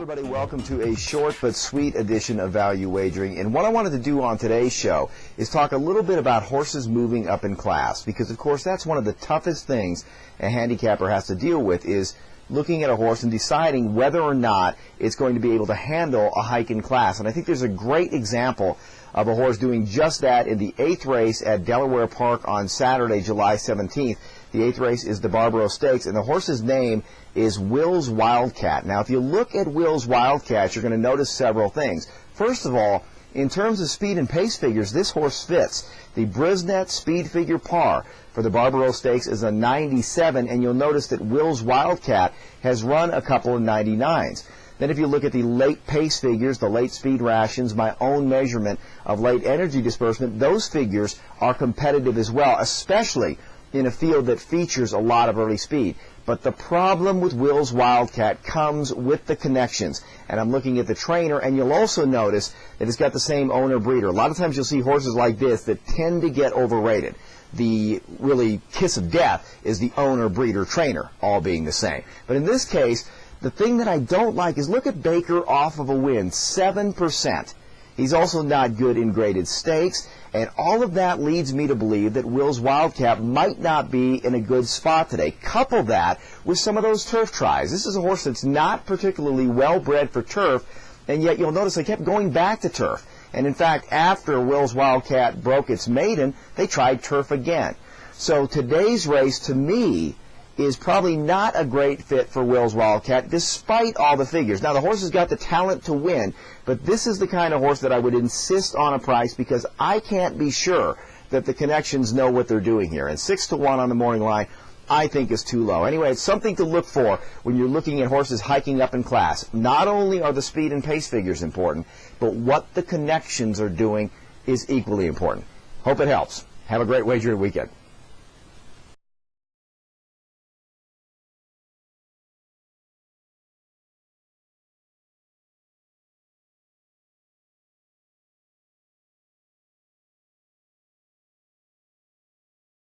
everybody, welcome to a short but sweet edition of Value Wagering. And what I wanted to do on today's show is talk a little bit about horses moving up in class, because of course that's one of the toughest things a handicapper has to deal with, is looking at a horse and deciding whether or not it's going to be able to handle a hike in class. And I think there's a great example of a horse doing just that in the 8th race at Delaware Park on Saturday, July 17th. The 8th race is the Barbaro Stakes, and the horse's name is Will's Wildcat. Now, if you look at Will's Wildcat, you're going to notice several things. First of all, in terms of speed and pace figures, this horse fits. The Brisnet speed figure par for the Barbaro Stakes is a 97, and you'll notice that Will's Wildcat has run a couple of 99s. Then if you look at the late pace figures, the late speed rations, my own measurement of late energy disbursement, those figures are competitive as well, especially in a field that features a lot of early speed. But the problem with Will's Wildcat comes with the connections. And I'm looking at the trainer, and you'll also notice that it's got the same owner-breeder. A lot of times you'll see horses like this that tend to get overrated. The really kiss of death is the owner-breeder trainer, all being the same. But in this case, the thing that I don't like is look at Baker off of a win, 7%. He's also not good in graded stakes, and all of that leads me to believe that Will's Wildcat might not be in a good spot today. Couple that with some of those turf tries. This is a horse that's not particularly well bred for turf, and yet you'll notice they kept going back to turf. And in fact, after Will's Wildcat broke its maiden, they tried turf again. So today's race, to me, is probably not a great fit for Will's Wildcat, despite all the figures. Now, the horse has got the talent to win, but this is the kind of horse that I would insist on a price, because I can't be sure that the connections know what they're doing here. And 6-1 on the morning line, I think, is too low. Anyway, it's something to look for when you're looking at horses hiking up in class. Not only are the speed and pace figures important, but what the connections are doing is equally important. Hope it helps. Have a great wagering weekend.